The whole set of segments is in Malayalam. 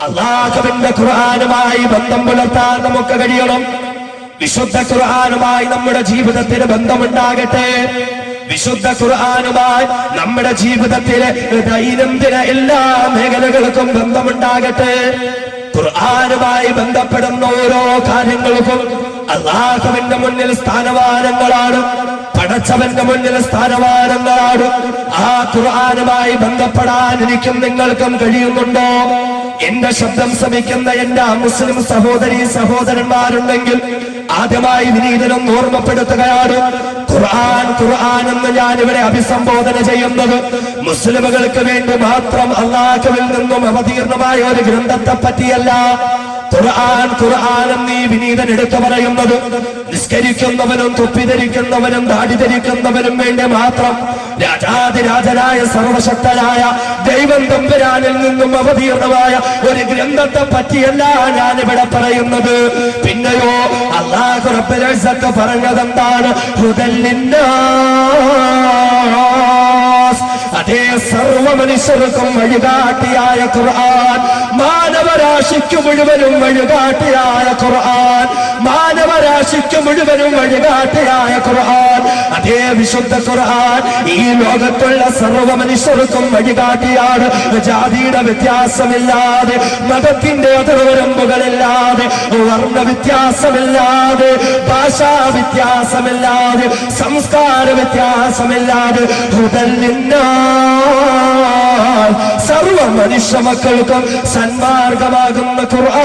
അല്ലാഹുവിന്റെ ഖുർആനുമായി ബന്ധം പുലർത്താൻ നമുക്ക് കഴിയണം. വിശുദ്ധ ഖുർആനുമായി നമ്മുടെ ജീവിതത്തിന് ബന്ധമുണ്ടാകട്ടെ. വിശുദ്ധ ഖുർആനുമായി നമ്മുടെ ജീവിതത്തിലെ ദൈനംദിന എല്ലാ മേഖലകൾക്കും ബന്ധമുണ്ടാകട്ടെ. ഖുർആനുമായി ബന്ധപ്പെടുന്ന ഓരോ കാര്യങ്ങൾക്കും അല്ലാഹുവിന്റെ മുന്നിൽ സ്ഥാനമാനങ്ങളാണ്, പടച്ചവന്റെ മുന്നിൽ സ്ഥാനമാനങ്ങളാണ്. ആ ഖുർആനുമായി ബന്ധപ്പെടാൻ എനിക്കും നിങ്ങൾക്കും കഴിയുന്നുണ്ടോ? എന്റെ ശബ്ദം ശ്രമിക്കുന്ന എന്റെ മുസ്ലിം സഹോദരീ സഹോദരന്മാരുണ്ടെങ്കിൽ ആദ്യമായി വിനീതനം ഓർമ്മപ്പെടുത്തുകയാണ്. ഖുർആൻ എന്ന് ഞാൻ ഇവിടെ അഭിസംബോധന ചെയ്യുന്നത് മുസ്ലിമുകൾക്ക് വേണ്ടി മാത്രം അല്ലാഹുവിൽ നിന്നും അവതീർണമായ ഒരു ഗ്രന്ഥത്തെ പറ്റിയല്ല. ഖുർആൻ എന്നീ വിനീതൻ എടുത്തു പറയുന്നത് നിസ്കരിക്കുന്നവനും തൊപ്പിധരിക്കുന്നവനും ദാടി ധരിക്കുന്നവനും വേണ്ടി മാത്രം രാജാതിരാജനായ സർവശക്തനായ ദൈവം തമ്പുരാനിൽ നിന്നും അവതീർണമായ ഒരു ഗ്രന്ഥത്തെ പറ്റിയല്ല ഞാനിവിടെ പറയുന്നത്. പിന്നെയോ അല്ലാഹു റബ്ബുൽ ഇസ്സത്ത് പറഞ്ഞതെന്താണ്? ഹുദൽ ലിന്നാസ്, അതേ സർവ മനുഷ്യർക്കും വഴികാട്ടിയായ ഖുർആൻ, മാനവരാശിക്ക് മുഴുവനും വഴികാട്ടിയായ ഖുർആൻ, മാനവരാശിക്ക് മുഴുവനും വഴികാട്ടിയായ ഖുർആൻ, അതേ വിശുദ്ധ ഖുർആൻ ഈ ലോകത്തുള്ള സർവ മനുഷ്യർക്കും വഴികാട്ടിയാണ്. ജാതിയുടെ വ്യത്യാസമില്ലാതെ, മതത്തിന്റെ അതിർവരമ്പുകളില്ലാതെ, വർണ്ണ വ്യത്യാസമില്ലാതെ, ഭാഷാ വ്യത്യാസമില്ലാതെ, സംസ്കാര വ്യത്യാസമില്ലാതെ സർവ മനുഷ്യ മക്കൾക്കും സന്മാർഗമാകുന്ന ഖുർആൻ.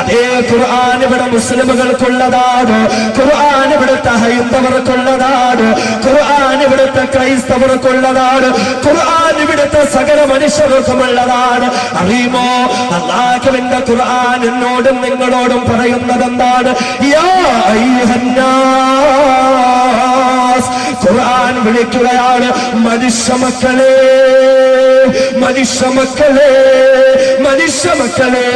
അതേ ഖുർആൻ ഇവിടെ മുസ്ലിമുകൾക്കുള്ളതാണ്, ഖുർആൻ ഇവിടുത്തെ ഹൈന്ദവർക്കുള്ളതാണ്, ഖുർആൻ ഇവിടുത്തെ ക്രൈസ്തവർക്കുള്ളതാണ്, ഖുർആൻ ഇവിടുത്തെ സകല മനുഷ്യർക്കുമുള്ളതാണ്. അറിയുമോ, അല്ലാഹുവിന്റെ ഖുർആൻ എന്നോടും നിങ്ങളോടും പറയുന്നത് എന്താണ്? യാ അയ്യുഹന്നാസ്, ഖുർആൻ വിളിക്കുകയാണ് മനുഷ്യ മക്കളെ, മനുഷ്യ മക്കളെ, മനുഷ്യ മക്കളെ.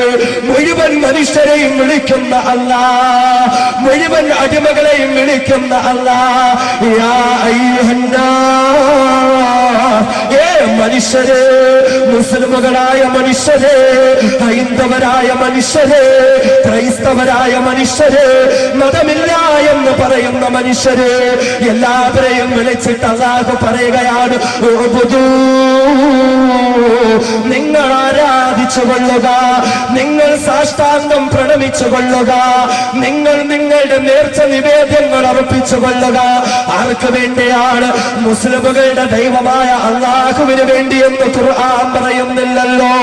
മുഴുവൻ മനുഷ്യരെയും വിളിക്കുന്ന അല്ലാഹ്, മുഴുവൻ അടിമകളെയും വിളിക്കുന്ന അല്ലാഹ്. യാ അയ്യുഹന്നാസ്, ഏ മനുഷ്യരെ, മുസ്ലിമുകളായ മനുഷ്യരെ, ഹൈന്ദവരായ മനുഷ്യരെ, ക്രൈസ്തവരായ മനുഷ്യരെ, മതമില്ല എന്ന് പറയുന്ന മനുഷ്യരെ, എല്ലാവരെയും വിളിച്ചിട്ട് അല്ലാഹു പറയുകയാണ്, നിങ്ങൾ ആരാധിച്ചു കൊള്ളുക, നിങ്ങൾ സാഷ്ടാംഗം പ്രണമിച്ചു കൊള്ളുക, നിങ്ങൾ നിങ്ങളുടെ നേർച്ച നിവേദ്യങ്ങൾ അർപ്പിച്ചു കൊള്ളുക. ആർക്ക് വേണ്ടിയാണ്? മുസ്ലിമുകളുടെ ദൈവമായ അല്ലാഹുവിന് വേണ്ടിയെന്ന് ഖുർആൻ പറയുന്നില്ലല്ലോ.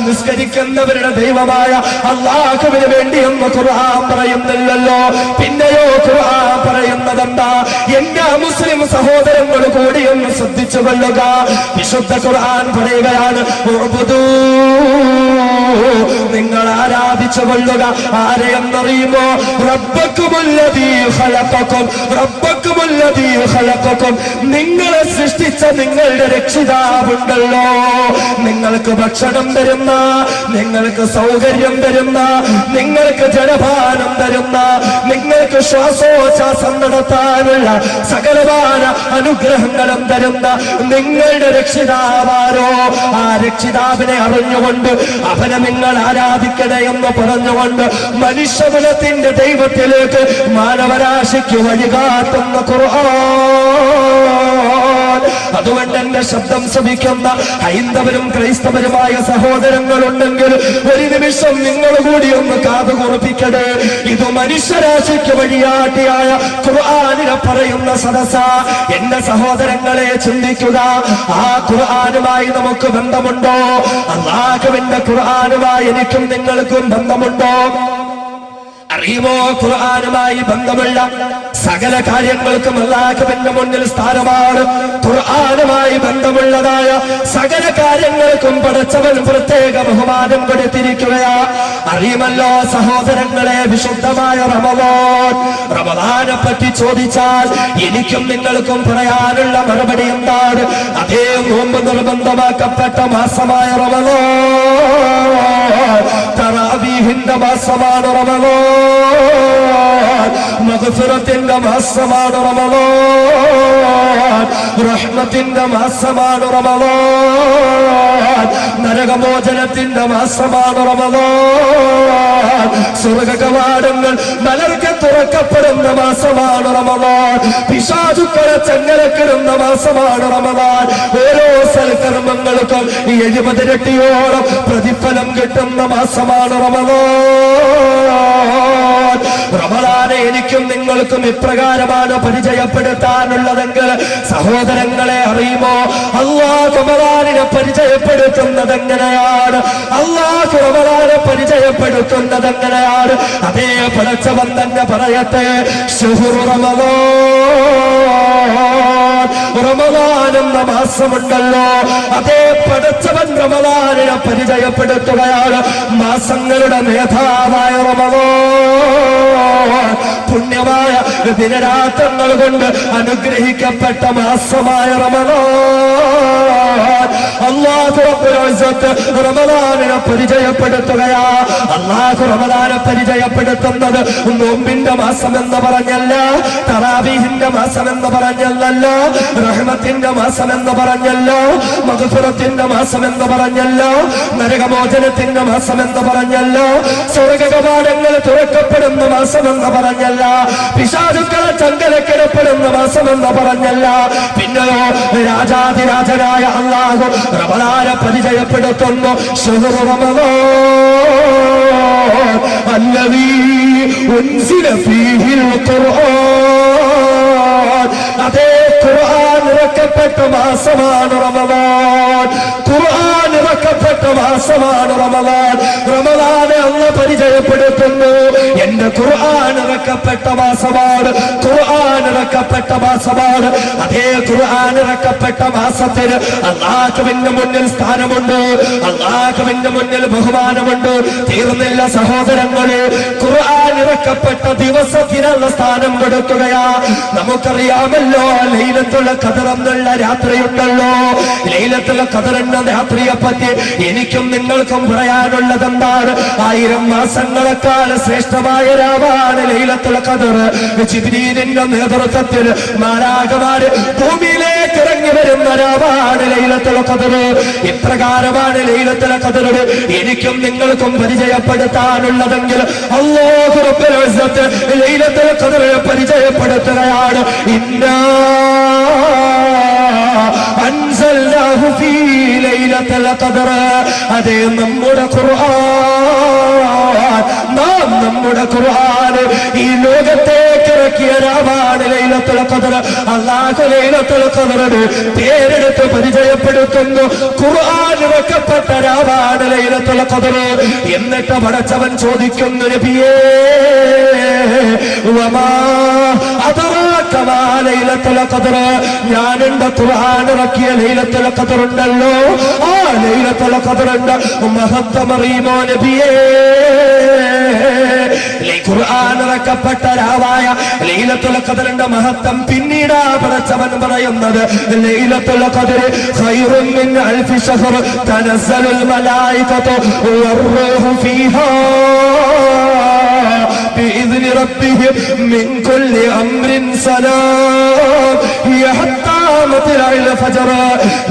നിസ്കരിക്കുന്നവരുടെ ദൈവമായ അല്ലാഹുവിന് വേണ്ടിയെന്ന് ഖുർആൻ പറയുന്നില്ലല്ലോ. പിന്നെയോ ഖുർആൻ പറയുന്നതെന്താ? എന്റെ മുസ്ലിം സഹോദരങ്ങൾ കൂടി ഒന്ന് ശ്രദ്ധിച്ചു കൊള്ളുക. വിശുദ്ധ ഖുർആൻ പറയുകയാണ്, നിങ്ങൾ ആരാധിച്ചു കൊള്ളുക. ആരെയെന്നറിയുമോ? റബ്ബക്കുമുല്ലദീ ഖലഖക്കും, റബ്ബക്കുമുല്ലദീ ഖലഖക്കും, നിങ്ങളെ സൃഷ്ടിച്ച നിങ്ങളുടെ രക്ഷിതാവുണ്ടല്ലോ, നിങ്ങൾക്ക് ഭക്ഷണം തരുന്ന, നിങ്ങൾക്ക് സൗകര്യം തരുന്ന, നിങ്ങൾക്ക് ജലപാനം തരുന്ന, നിങ്ങൾക്ക് ശ്വാസോച്ഛ്വാസം നടത്താനുള്ള സകലമായ അനുഗ്രഹങ്ങളും തരുന്ന നിങ്ങളുടെ രക്ഷിതാവാരോ, ആ രക്ഷിതാവിനെ അറിഞ്ഞുകൊണ്ട് അവനെ നിങ്ങൾ ആരാധിക്കണേ എന്ന് പറഞ്ഞുകൊണ്ട് മനുഷ്യകുലത്തിന്റെ ദൈവത്തിലേക്ക് മാനവരാശിക്ക് വഴികാട്ടുന്ന ഖുർആൻ. അതുകൊണ്ട് എന്റെ ശബ്ദം ശ്രമിക്കുന്ന ഹൈന്ദവരും ക്രൈസ്തവരുമായ സഹോദരങ്ങളുണ്ടെങ്കിൽ ഒരു നിമിഷം നിങ്ങൾ കൂടി ഒന്ന് കാതുകുറിപ്പിക്കണേ. ഇത് മനുഷ്യരാശിക്ക് വഴികാട്ടിയായ ഖുർആനിനെ പറയുന്ന സദസ്സ. എന്റെ സഹോദരങ്ങളെ ചിന്തിക്കുക, ആ ഖുർആനുമായി നമുക്ക് ബന്ധമുണ്ടോ? അല്ലാഹുവിന്റെ ഖുർആനുമായി എനിക്കും നിങ്ങൾക്കും ബന്ധമുണ്ടോ? അറിയുമോ, ഖുർആനുമായി ബന്ധമുള്ള സകല കാര്യങ്ങൾക്കും അല്ലാഹുവിന്റെ മുന്നിൽ സ്ഥാനമാണ്. ഖുർആനുമായി ബന്ധമുള്ളതായ സകല കാര്യങ്ങൾക്കും പടച്ചവൻ പ്രത്യേക ബഹുമാനം കൊടുത്തിരിക്കുകയാ. അറിയുമല്ലോ സഹോദരങ്ങളെ, വിശുദ്ധമായ റമളാൻ, റമളാനെ പറ്റി ചോദിച്ചാൽ എനിക്കും നിങ്ങൾക്കും പറയാനുള്ള മറുപടി എന്താണ്? അതേ നോമ്പ് നിർബന്ധമാക്കപ്പെട്ട മാസമായ റമളാൻ, തറാവീഹിന്റെ മാസമാണ് റമളാൻ, മഗ്ഫിറത്തിന്റെ മാസമാണ് റമളാൻ, റഹ്മത്തിന്റെ മാസമാണ് റമളാൻ, നരകമോചനത്തിന്റെ മാസമാണ് റമദാൻ. സ്വർഗ കവാടങ്ങൾ മലർക്ക് തുറക്കപ്പെടുന്ന മാസമാണ് റമദാൻ. പിശാചുക്കളെ ചങ്ങലക്കിടുന്ന മാസമാണ് റമദാൻ. ഓരോ സൽക്കർമ്മങ്ങൾക്കും 70 ഇരട്ടിയോളം പ്രതിഫലം കിട്ടുന്ന മാസമാണ് റമദാൻ. റമദാനെ എനിക്കും നിങ്ങൾക്കും ഇപ്രകാരമാണ് പരിചയപ്പെടുത്താനുള്ളതെങ്കിൽ സഹോദരങ്ങളെ അറിയുമോ, അല്ലാഹു റമദാനിനെ പരിചയപ്പെടുത്തുന്നത് എങ്ങനെയാണ്? അല്ലാഹു റമദാനെ പരിചയപ്പെടുത്തുന്നത് എങ്ങനെയാണ്? അതേ പടച്ചവൻ തന്നെ പറയട്ടെ, ശുഹ്റു റമദാൻ, റമദാൻ എന്ന മാസമുണ്ടല്ലോ, അതേ പടച്ചവൻ റമദാനിനെ പരിചയപ്പെടുത്തുകയാണ്. മാസങ്ങളുടെ നേതാവായ റമദാൻ, പുണ്യമായ ദിനരാത്രങ്ങൾ കൊണ്ട് അനുഗ്രഹിക്കപ്പെട്ട മാസമായ റമദാൻ, അല്ലാഹു റബ്ബുൽ ഇസ്സത്ത് റമദാനിനെ പരിചയപ്പെടുത്തുകയാ. അല്ലാഹു റമദാനെ പരിചയപ്പെടുത്തുന്നത് നോമ്പിന്റെ മാസം എന്ന് പറഞ്ഞല്ല, തറാവീഹിന്റെ മാസം എന്ന് പറഞ്ഞല്ല, റഹ്മത്തിന്റെ മാസം എന്ന് പറഞ്ഞല്ല, മഗ്ഫിറത്തിന്റെ മാസം എന്ന് പറഞ്ഞല്ല, നരകമോചനത്തിന്റെ മാസം എന്ന് പറഞ്ഞല്ല, സ്വർഗ കവാടങ്ങൾ തുറക്കപ്പെടുന്ന മാസം എന്ന് പറഞ്ഞല്ല, പിശാചുക്കളെ ചങ്കലക്കിടപ്പെടുന്ന മാസം എന്ന് പറഞ്ഞല്ല. പിന്നെയോ രാജാതിരാജനായ അല്ലാഹു റമദാനെ പരിചയപ്പെടുത്തുന്നു. ശുഹ്റു റമദാൻ അല്ലദീ ഉൻസില ഫീഹിൽ ഖുർആൻ, അതേ ഖുർആൻ ഇറക്കപ്പെട്ട മാസമാണ് റമദാൻ. ഖുർആൻ ഇറക്കപ്പെട്ട മാസമാണ് റമദാൻ. റമദാനെ അല്ലാഹു പരിചയപ്പെടുത്തുന്നു. എന്റെ ഖുർആൻ ഇറക്കപ്പെട്ട മാസമാണ്, ഖുർആൻ ഇറക്കപ്പെട്ട മാസമാണ്. അതേ ഖുർആൻ ഇറക്കപ്പെട്ട മാസത്തിന് അല്ലാഹുവിന്റെ മുന്നിൽ സ്ഥാനമുണ്ട്, അല്ലാഹുവിന്റെ മുന്നിൽ ബഹുമാനമുണ്ട്. തീർന്നില്ല സഹോദരങ്ങളെ, ഖുർആൻ ഇറക്കപ്പെട്ട ദിവസത്തിനുള്ള സ്ഥാനം കൊടുക്കുകയാ. നമുക്കറിയാമല്ലോ ലൈലത്തുൽ ഖദർ എന്നുള്ള രാത്രിയുണ്ടല്ലോ. ലൈലത്തുൽ ഖദർ എന്ന രാത്രിയെ പറ്റി എനിക്കും നിങ്ങൾക്കും പറയാനുള്ളത് എന്താണ്? 1000 മാസങ്ങളെക്കാൾ ശ്രേഷ്ഠമായ രാവാണ് ലൈലത്തുൽ ഖദർ. ജിബ്രീലിന്റെ നേതൃത്വത്തിൽ മാലാഖമാര് ഭൂമിയിലേക്ക് ഇറങ്ങി വരുന്ന രാവാണ് ലൈലത്തുൽ ഖദർ. ഇപ്രകാരമാണ് ലൈലത്തുൽ ഖദർ എനിക്കും നിങ്ങൾക്കും പരിചയപ്പെടുത്താനുള്ളതെങ്കിൽ അല്ലാഹു റബ്ബുൽ ഇസ്സത്ത് ലൈലത്തുൽ ഖദറിനെ പരിചയപ്പെടുത്തുകയാണ്. ഇന്നാ അൻസൽനാഹു ഫീ ലൈലത്തുൽ ഖദർ, അതേ നമ്മുടെ ഖുർആൻ, നാം നമ്മുടെ ഖുർആൻ ഈ ലോകത്തേക്ക് ഇറക്കിയ രാവാണ് ലൈലത്തുൽ ഖദർ. അല്ലാഹു ലൈലത്തുൽ ഖദറിനെ പേരെടുത്ത് പരിചയപ്പെടുത്തുന്നു. ഖുർആൻ ഇറക്കപ്പെട്ട രാവാണ് ലൈലത്തുൽ ഖദർ. എന്നിട്ട് പടച്ചവൻ ചോദിക്കുന്നു, നബിയേ വമാ അദറാക മാ ലൈലത്തുൽ ഖദർ, ഞാൻ എന്റെ ഖുർആൻ ഇറക്കിയ ലൈലത്തുൽ ഖദർ ഉണ്ടല്ലോ, ആ ലൈലത്തുൽ ഖദറിന്റെ മഹത്വം അറിയുമോ നബിയേ? ഖുർആൻ ഇറക്കപ്പെട്ട രാവായ ലൈലത്തുൽ ഖദറിന്റെ മഹത്വം പിന്നീട് പടച്ചവൻ പറയുന്നത്, ലൈലത്തുൽ ഖദർ ഖൈറുൻ മിൻ അൽഫി ശഹർ തനസ്സലുൽ മലായികതു വറൂഹു ഫീഹാ ബിഇذن റബ്ബിഹിം മിൻ കുല്ലി അംറിൻ സലാം ഹിയ ഹത്താ മത്ലഇൽ ഫജ്ർ.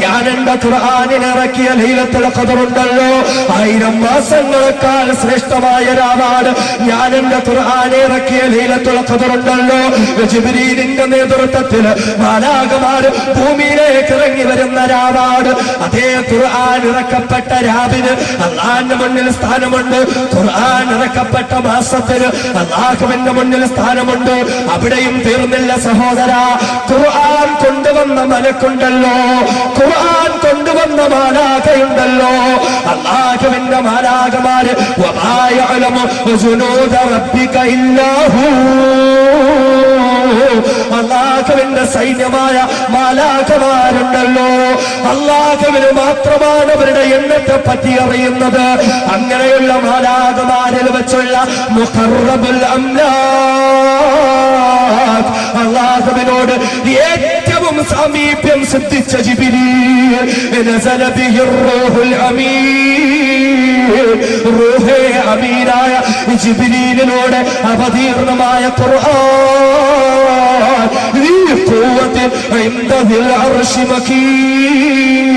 ഞാൻ എന്റെ ഖുർആനിനെ ഇറക്കിയ ലൈലത്തുൽ ഖദർ ഉണ്ടല്ലോ, 1000 മാസങ്ങളെക്കാൾ ശ്രേഷ്ഠമായ രാവാണ്. ഞാൻ എന്റെ ഖുർആനെ ഇറക്കിയ ലൈലത്തുൽ ഖദർ ഉണ്ടല്ലോ, ജിബ്രീലിന്റെ നേതൃത്വത്തിൽ മാലാഖമാർ ഭൂമിയിലേക്ക് ഇറങ്ങി വരുന്ന രാവാണ്. അതേ ഖുർആൻ ഇറക്കപ്പെട്ട രാവിന് അല്ലാഹുവിന്റെ മുന്നിൽ സ്ഥാനമുണ്ട്. ഖുർആൻ ഇറക്കപ്പെട്ട മാസത്തിന് അല്ലാഹുവിന്റെ മുന്നിൽ സ്ഥാനമുണ്ട്. അവിടെയും തീർന്നില്ല സഹോദര, ഖുർആൻ കൊണ്ടുവന്ന മലക്കുണ്ടല്ലോ, ഖുർആൻ കൊണ്ടുവന്ന മാലാഖയുണ്ടല്ലോ, അല്ലാഹുവിന്റെ മാലാഖമാര് വമാ യഅലമു ജുനൂദ റബ്ബിക ഇല്ലാ ഹു, അല്ലാഹുവിന്റെ സൈന്യമായ മാലാഖമാരുണ്ടല്ലോ, അല്ലാഹുവിന് മാത്രമാണ് അവരുടെ എണ്ണത്തെ പറ്റി അറിയുന്നത്. അങ്ങനെയുള്ള മാലാഖമാരിൽ വെച്ചുള്ള മുഖറബുൽ അംലാഖ്, അല്ലാഹുവിനോട് ഏറ്റവും സാമീപ്യം സിദ്ധിച്ച ജിബ്രീൽ, നസല ബിഹിർ റൂഹുൽ അമീൻ, റൂഹേ അമീനായ ജിബ്രീലിനോട് അവതീർണമായ ഖുർആൻ ഈ ഖുവ്വത്ത് ഇൻദ ദിൽ അർശി മകീൻ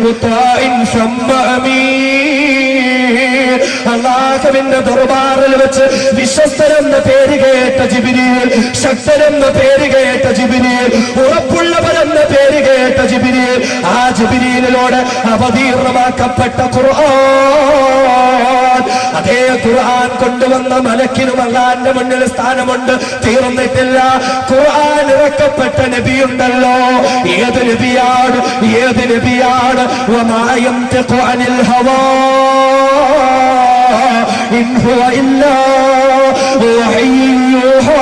മുതാഇൻ ശമ്മ അമീൻ അല്ലാഹുവിന്റെ ദർബാറിൽ വെച്ച് വിശ്വസ്തനെന്ന പേര് കേട്ട ജിബ്രീൽ, ശക്തനെന്ന പേര് കേട്ട ജിബ്രീൽ, ഉറപ്പുള്ളവരെന്ന പേര് കേട്ട ജിബ്രീൽ, ആ ജിബ്രീലിനോട് അവതീർണമാക്കപ്പെട്ട ഖുർആൻ, അതേ ഖുർആൻ കൊണ്ടുവന്ന മലക്കിനും അല്ലാഹുവിന്റെ മുന്നിൽ സ്ഥാനമുണ്ട്. തീർന്നിട്ടില്ല. ഖുർആൻ ഇറക്കപ്പെട്ട നബിയുണ്ടല്ലോ, ഏത് നബിയാണ്? ഏത് നബിയാണ്? വമാ യംതിഖു അനിൽ ഹവാ ഇൻ ഹുവ ഇല്ലാ വഹയ്യുഹാ.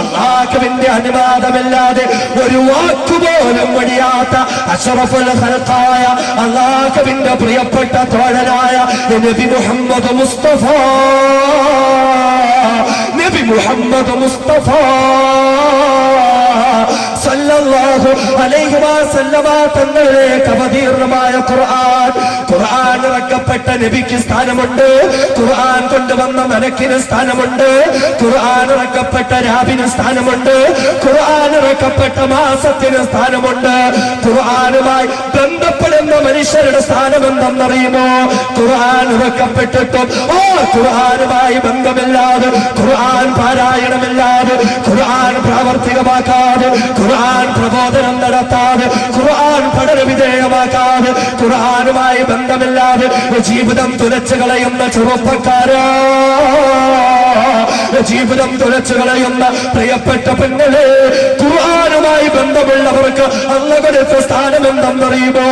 അല്ലാഹുവിന്റെ അനുവാദമില്ലാതെ ഒരു വാക്കുപോലും വഴിയാത്ത അഷ്റഫുൽ ഖൽഖായ അല്ലാഹുവിന്റെ പ്രിയപ്പെട്ട തോഴനായ നബി മുഹമ്മദ് മുസ്തഫ, നബി മുഹമ്മദ് മുസ്തഫ സല്ലല്ലാഹു അലൈഹി വസല്ലമ തങ്ങളിലേക്ക് അവതീർണമായ ഖുർആൻ, ഖുർആൻ ഇറക്കപ്പെട്ട നബിക്ക് സ്ഥാനമുണ്ട്, ഖുർആൻ കൊണ്ടുവന്ന മലക്കിന് സ്ഥാനമുണ്ട്, ഖുർആൻ ഇറക്കപ്പെട്ട രാവിന് സ്ഥാനമുണ്ട്, ഖുർആൻ ഇറക്കപ്പെട്ട മാസത്തിന് സ്ഥാനമുണ്ട്. ഖുർആനുമായി ബന്ധപ്പെടുന്ന മനുഷ്യരുടെ സ്ഥാനം എന്തെന്നറിയുമോ? ഖുർആൻ ഇറക്കപ്പെട്ടിട്ടും ആ ഖുർആനുമായി ബന്ധമില്ലാതെ, ഖുർആൻ പാരായണമില്ലാതെ, ഖുർആൻ പ്രാവർത്തികമാക്കാതെ, ഖുർആൻ പ്രബോധനം നടത്താതെ, ഖുർആൻ പഠന വിധേയമാക്കാതെ, ഖുർആനുമായി ബന്ധമില്ലാതെ ജീവിതം തുലച്ചു കളയുന്ന ചെറുപ്പക്കാരാ, ജീവിതം തുലച്ചു കളയുന്ന പ്രിയപ്പെട്ട പെണ്ണുകളെ, ഖുർആനുമായി ബന്ധമുള്ളവർക്ക് അല്ലാഹു കൊടുത്ത സ്ഥാനം എന്തെന്നറിയുമോ?